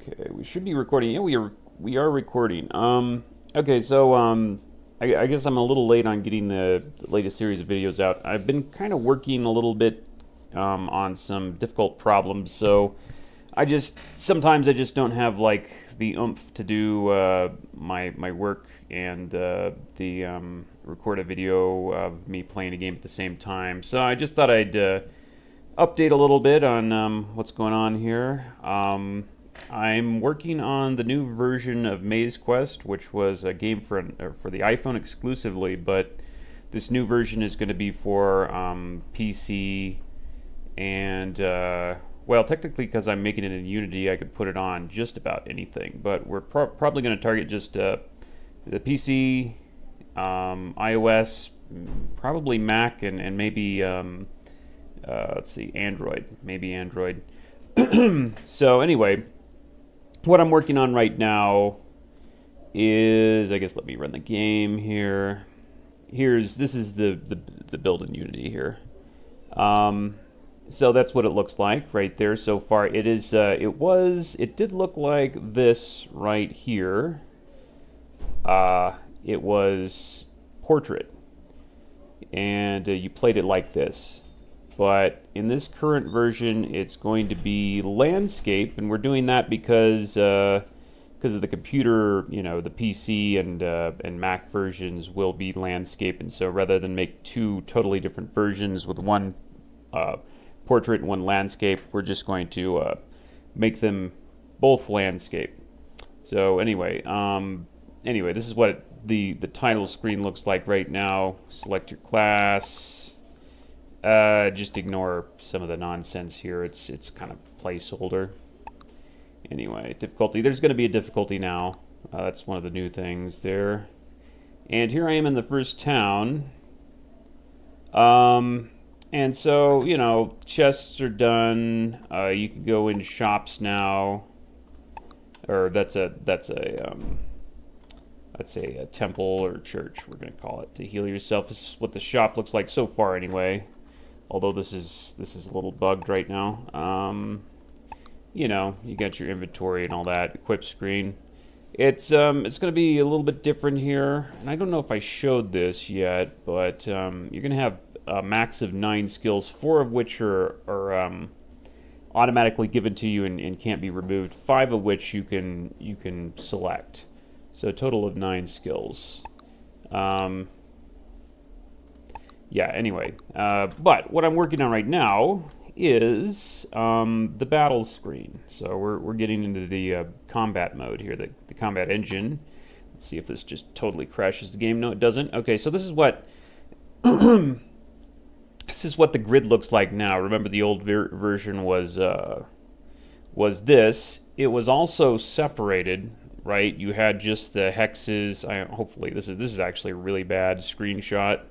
Okay, we should be recording. Yeah, we are recording. Okay, so I guess I'm a little late on getting the latest series of videos out. I've been kind of working a little bit on some difficult problems, so sometimes I just don't have like the oomph to do my work and record a video of me playing a game at the same time. So I just thought I'd update a little bit on what's going on here. I'm working on the new version of MazeQuest, which was a game for the iPhone exclusively, but this new version is going to be for PC and well, technically, because I'm making it in Unity, I could put it on just about anything. But we're probably going to target just the PC, iOS, probably Mac, and maybe let's see, Android, maybe Android. So anyway, what I'm working on right now is, I guess, let me run the game here. This is the build in Unity here. So that's what it looks like right there so far. It did look like this right here. It was portrait, and you played it like this. But in this current version, it's going to be landscape, and we're doing that because of the computer, the PC and Mac versions will be landscape, and so rather than make two totally different versions with one portrait and one landscape, we're just going to make them both landscape. So anyway, this is what the title screen looks like right now. Select your class. Just ignore some of the nonsense here. It's kind of placeholder. Anyway, difficulty. There's going to be a difficulty now. That's one of the new things there. And here I am in the first town. And so, chests are done. You can go in shops now. Or that's a temple or church, we're going to call it, to heal yourself. This is what the shop looks like so far anyway. Although this is a little bugged right now. You got your inventory and all that, equip screen. It's going to be a little bit different here, and I don't know if I showed this yet, but you're going to have a max of 9 skills, 4 of which are automatically given to you and can't be removed, 5 of which you can select. So a total of 9 skills. Yeah, anyway, but what I'm working on right now is the battle screen. So we're getting into the combat mode here, the combat engine. Let's see if this just totally crashes the game. No, it doesn't. Okay, so this is what this is what the grid looks like now. Remember, the old version was this. It was also separated, right? You had just the hexes. Hopefully, this is actually a really bad screenshot.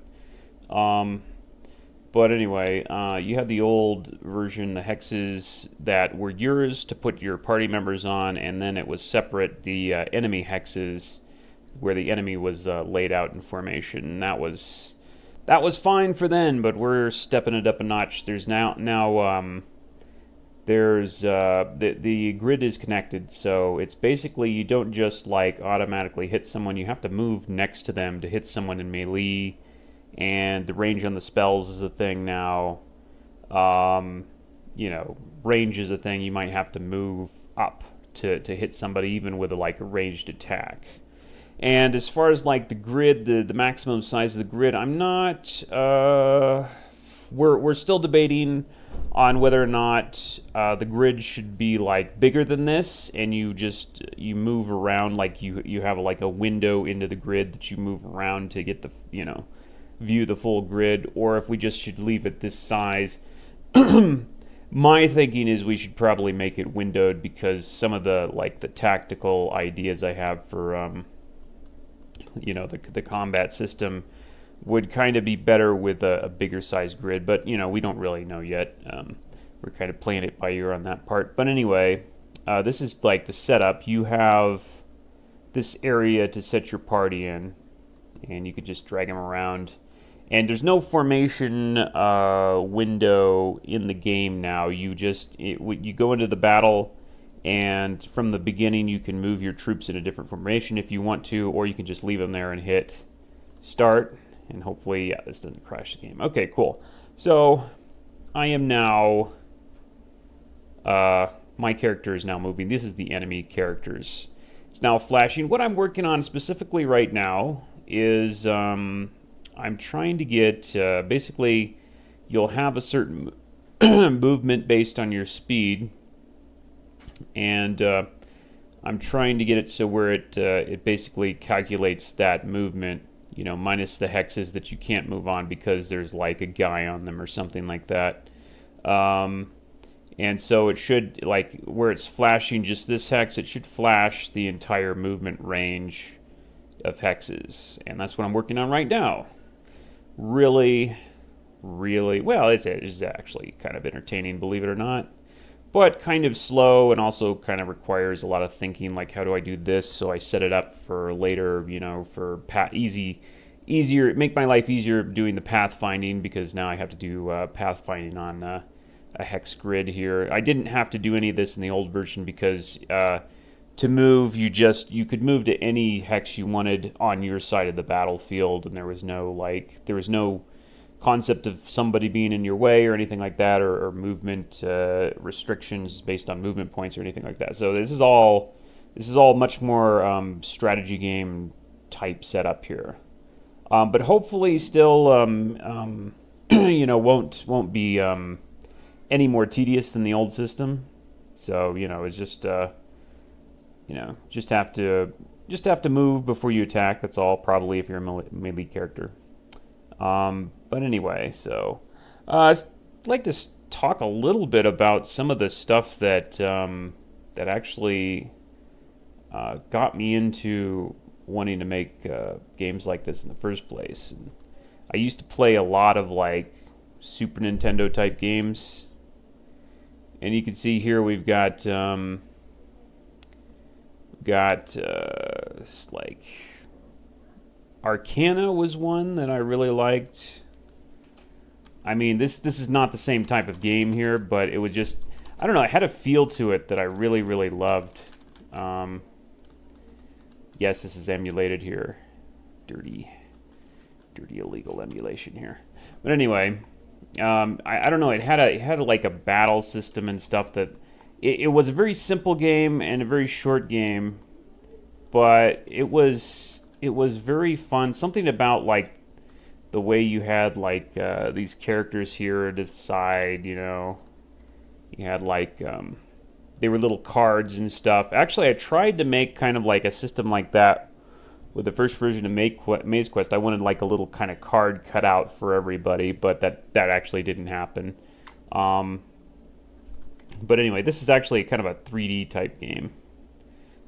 But anyway, you had the old version, the hexes that were yours to put your party members on, and then it was separate, the enemy hexes, where the enemy was laid out in formation. And that was fine for then, but we're stepping it up a notch. There's the grid is connected, so it's basically you don't just like automatically hit someone. You have to move next to them to hit someone in melee. And the range on the spells is a thing now. Range is a thing. You might have to move up to hit somebody, even with a ranged attack. And as far as like the grid, the maximum size of the grid, I'm not. We're still debating on whether or not the grid should be like bigger than this, and you move around, like you have like a window into the grid that you move around to get the view the full grid, or if we just should leave it this size. My thinking is we should probably make it windowed, because some of the tactical ideas I have for the combat system would kind of be better with a bigger size grid, but we don't really know yet. We're kind of playing it by ear on that part. But anyway, this is like the setup. You have this area to set your party in, and you could just drag them around. And there's no formation window in the game now. You go into the battle, And from the beginning, you can move your troops in a different formation if you want to, or you can just leave them there and hit start. And hopefully, yeah, this doesn't crash the game. Okay, cool. So I am now, my character is now moving. This is the enemy characters. It's now flashing. What I'm working on specifically right now is I'm trying to get, basically, you'll have a certain movement based on your speed. And I'm trying to get it so where it basically calculates that movement, you know, minus the hexes that you can't move on because there's like a guy on them or something like that. And so it should, like, where it's flashing just this hex, it should flash the entire movement range of hexes. And that's what I'm working on right now. Really, well, it's actually kind of entertaining, believe it or not. But kind of slow, and also kind of requires a lot of thinking, like, how do I do this? So I set it up for later, you know, for easier, make my life easier doing the pathfinding, because now I have to do pathfinding on a hex grid here. I didn't have to do any of this in the old version because to move, you could move to any hex you wanted on your side of the battlefield, and there was no concept of somebody being in your way or anything like that, or movement restrictions based on movement points or anything like that. So this is all much more strategy game type setup here, but hopefully still you know, won't be any more tedious than the old system. So, you know, it's just you know, just have to move before you attack. That's all, probably, if you're a melee character. But anyway, so I'd like to talk a little bit about some of the stuff that that actually got me into wanting to make games like this in the first place. And I used to play a lot of like Super Nintendo type games, and you can see here we've got like Arcana was one that I really liked. I mean, this is not the same type of game here, but it was just, I don't know, it had a feel to it that I really, really loved. Yes, this is emulated here. Dirty illegal emulation here. But anyway, I don't know, it had like a battle system and stuff that, it was a very simple game and a very short game, but it was very fun. Something about like the way you had like these characters here to the side, you know, you had like they were little cards and stuff. Actually, I tried to make kind of like a system like that with the first version of MazeQuest. I wanted like a little kind of card cut out for everybody, but that actually didn't happen. But anyway, this is actually kind of a 3D type game.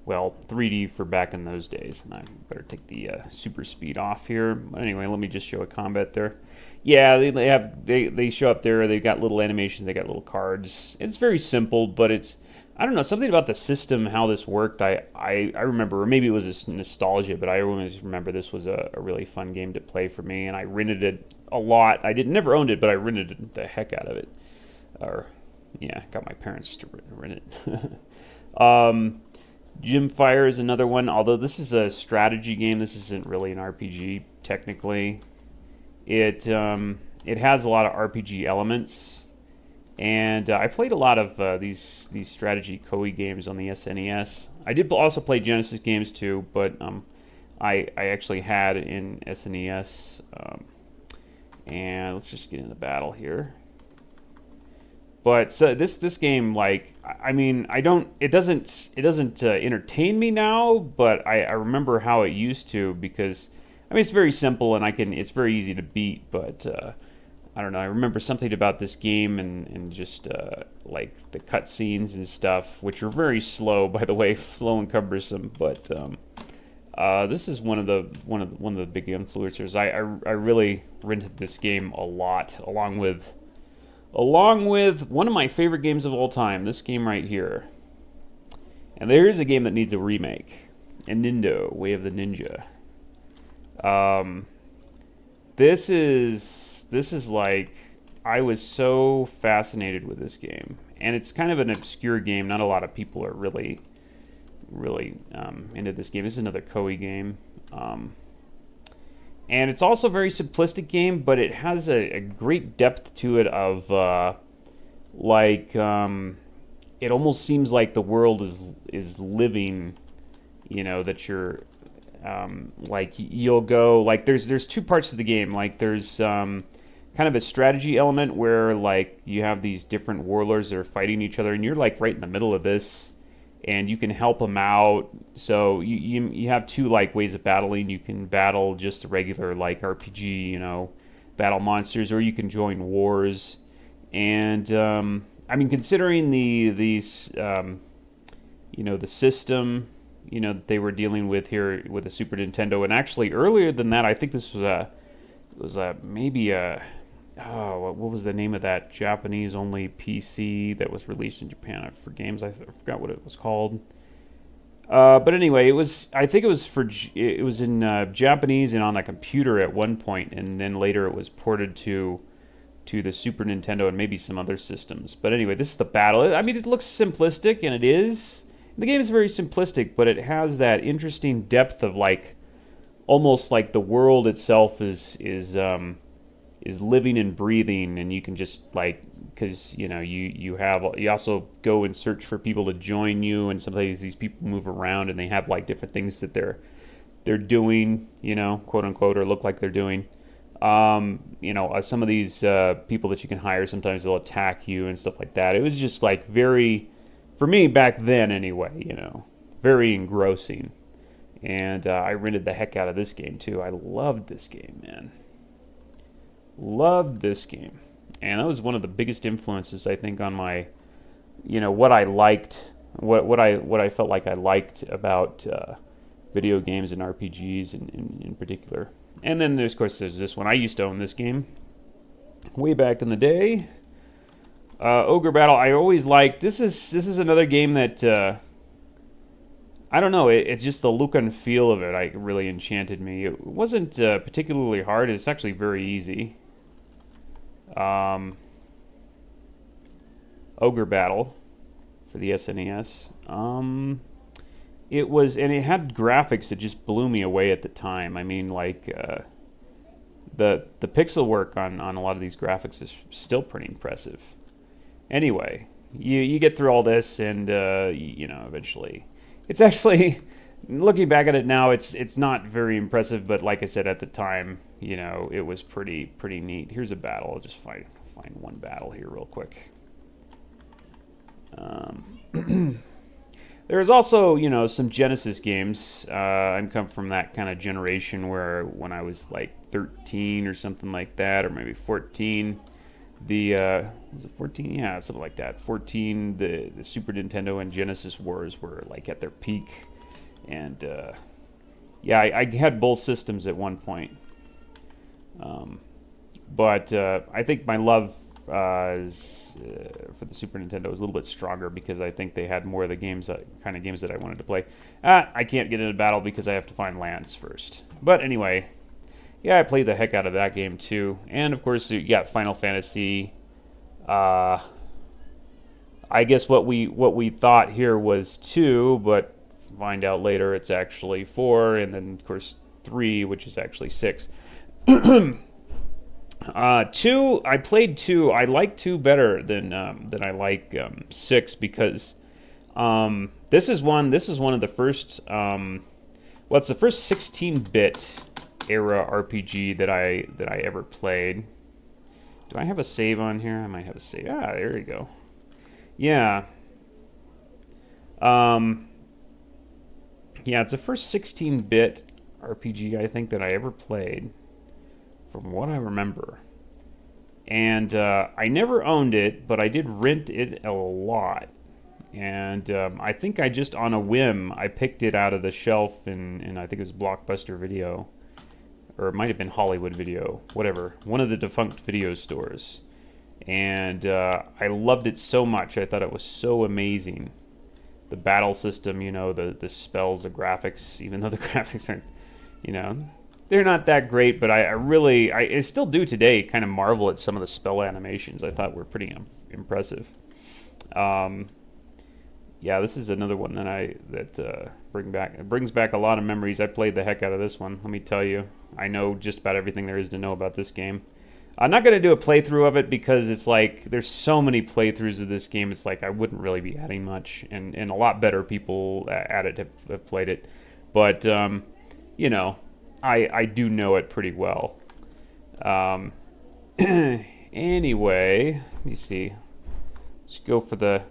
Well, 3D for back in those days. And I better take the super speed off here. But anyway, let me just show a combat there. Yeah, they show up there. They've got little animations. They got little cards. It's very simple, but it's, I don't know, something about the system, how this worked. I remember, or maybe it was a nostalgia, but I always remember this was a really fun game to play for me, and I rented it a lot. I never owned it, but I rented the heck out of it. Or yeah, got my parents to rent it. Gym Fire is another one, although this is a strategy game. This isn't really an RPG, technically. It has a lot of RPG elements, and I played a lot of these strategy Koei games on the SNES. I did also play Genesis games too, but I actually had in SNES. And let's just get into battle here. But so this game, like, I mean, it doesn't entertain me now, but I remember how it used to, because I mean, it's very simple and it's very easy to beat, but I don't know, I remember something about this game and just like the cutscenes and stuff, which are very slow, by the way, slow and cumbersome, but this is one of the big influencers. I really rented this game a lot, along with one of my favorite games of all time, this game right here. And there is a game that needs a remake, Nindo, Way of the Ninja. This is like, I was so fascinated with this game, and it's kind of an obscure game. Not a lot of people are really into this game. This is another Koei game. And it's also a very simplistic game, but it has a great depth to it of, it almost seems like the world is living, you know, that you're, like, you'll go, like, there's two parts to the game. Like, there's kind of a strategy element where, like, you have these different warlords that are fighting each other, and you're, like, right in the middle of this, and you can help them out. So you have two, like, ways of battling. You can battle just the regular, like, RPG, you know, battle monsters, or you can join wars. And I mean, considering the you know, the system, you know, that they were dealing with here with the Super Nintendo, and actually earlier than that, I think this was maybe a what was the name of that Japanese only PC that was released in Japan for games? I forgot what it was called. But anyway, I think it was in Japanese and on a computer at one point, and then later it was ported to the Super Nintendo and maybe some other systems. But anyway, this is the battle. I mean, it looks simplistic, and it is. The game is very simplistic, but it has that interesting depth of, like, almost like the world itself is living and breathing, and you can just, like, because, you know, you also go and search for people to join you, and sometimes these people move around and they have, like, different things that they're doing, you know, quote unquote, or look like they're doing. You know, some of these people that you can hire, sometimes they'll attack you and stuff like that. It was just, like, very, for me back then anyway, you know, very engrossing. And I rented the heck out of this game too. I loved this game, man. Loved this game. And that was one of the biggest influences, I think, on my, you know, what I liked, what I felt like I liked about video games and RPGs in particular. And then of course there's this one. I used to own this game way back in the day. Ogre Battle. I always liked. This is another game that I don't know. It's just the look and feel of it. I really enchanted me. It wasn't particularly hard. It's actually very easy. Ogre Battle for the SNES. It was, and it had graphics that just blew me away at the time. I mean, like, the pixel work on a lot of these graphics is still pretty impressive. Anyway, you get through all this, and you know, eventually, it's actually, looking back at it now, it's not very impressive. But like I said, at the time, you know, it was pretty neat. Here's a battle. I'll just find one battle here real quick. There's also, you know, some Genesis games. I come from that kind of generation where when I was like 13 or something like that, or maybe 14, was it 14? Yeah, something like that. 14, the Super Nintendo and Genesis wars were like at their peak. And yeah, I had both systems at one point. But I think my love for the Super Nintendo was a little bit stronger because I think they had more of the kind of games that I wanted to play. I can't get into battle because I have to find lands first. But anyway, yeah, I played the heck out of that game too. And of course, you got Final Fantasy. I guess what we thought here was 2, but find out later it's actually 4, and then of course 3, which is actually 6. 2, I played 2. I like 2 better than I like 6 because this is one of the first well, it's the first 16-bit era RPG that I ever played. Do I have a save on here? I might have a save. Ah, there you go. Yeah. Yeah, it's the first 16-bit RPG I think that I ever played, from what I remember. And I never owned it, but I did rent it a lot. And I think I just, on a whim, I picked it out of the shelf in I think it was Blockbuster Video. Or it might have been Hollywood Video, whatever. One of the defunct video stores. And I loved it so much. I thought it was so amazing. The battle system, you know, the spells, the graphics, even though the graphics aren't, you know, they're not that great, but I still do today kind of marvel at some of the spell animations. I thought were pretty impressive. Yeah, this is another one brings back a lot of memories. I played the heck out of this one. Let me tell you, I know just about everything there is to know about this game. I'm not going to do a playthrough of it because it's like there's so many playthroughs of this game. It's like I wouldn't really be adding much, and a lot better people at it have played it. But you know, I do know it pretty well. Anyway, let me see. Let's go for the.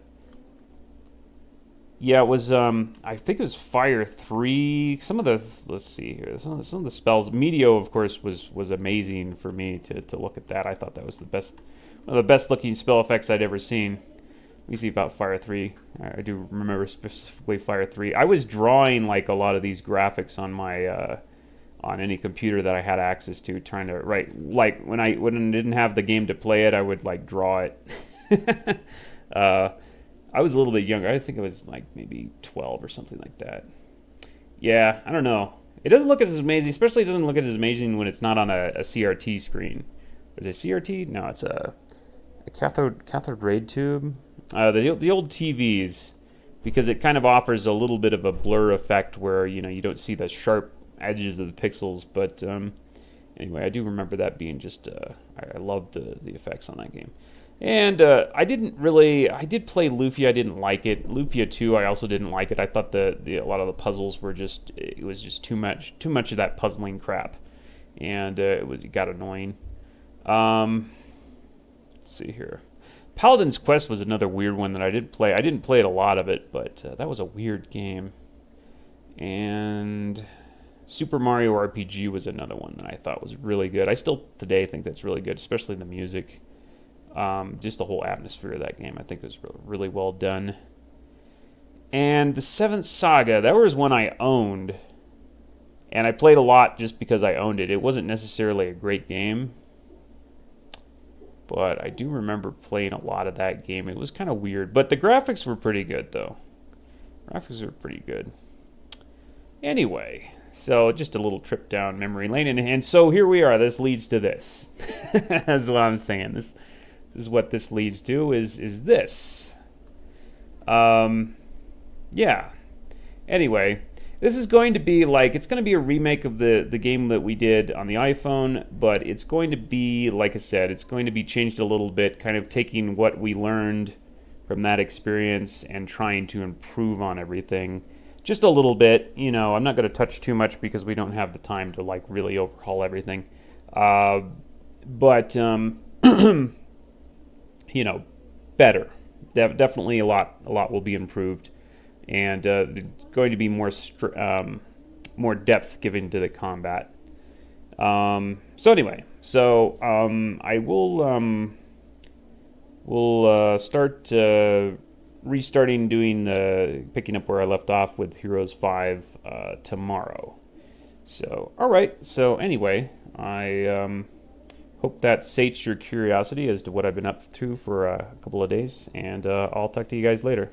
Yeah, it was. I think it was Fire 3. Some of the. Let's see here. Some of the spells. Meteo, of course, was amazing for me to look at that. I thought that was the best, one of the best looking spell effects I'd ever seen. Let me see about Fire 3. I do remember specifically Fire 3. I was drawing like a lot of these graphics on my on any computer that I had access to, trying to write. Like when I didn't have the game to play it, I would like draw it. I was a little bit younger. I think I was like maybe 12 or something like that. Yeah, I don't know. It doesn't look as amazing, especially it doesn't look as amazing when it's not on a CRT screen. Is it CRT? No, it's a cathode ray tube. The old TVs, because it kind of offers a little bit of a blur effect where you don't see the sharp edges of the pixels. But anyway, I do remember that being just I loved the effects on that game. And I did play Lufia. I didn't like it. Lufia 2, I also didn't like it. I thought a lot of the puzzles were it was just too much of that puzzling crap, and it got annoying. Let's see here. Paladin's Quest was another weird one that I did play. I didn't play a lot of it, but that was a weird game. And Super Mario RPG was another one that I thought was really good. I still today think that's really good, especially the music. Just the whole atmosphere of that game, I think, was really well done. And the Seventh Saga, that was one I owned, and I played a lot just because I owned it. It wasn't necessarily a great game, but I do remember playing a lot of that game. It was kind of weird, but the graphics were pretty good, though. Graphics were pretty good. Anyway, so just a little trip down memory lane, and so here we are. This leads to this. That's what I'm saying. This is what this leads to, is this. Yeah. Anyway, this is going to be it's going to be a remake of the game that we did on the iPhone, but it's going to be, like I said, it's going to be changed a little bit, kind of taking what we learned from that experience and trying to improve on everything. Just a little bit, I'm not going to touch too much because we don't have the time to really overhaul everything. But better. Definitely a lot will be improved, and going to be more depth given to the combat. So anyway, I will we'll start restarting picking up where I left off with Heroes 5 tomorrow. So all right. So anyway, I hope that sates your curiosity as to what I've been up to for a couple of days, and I'll talk to you guys later.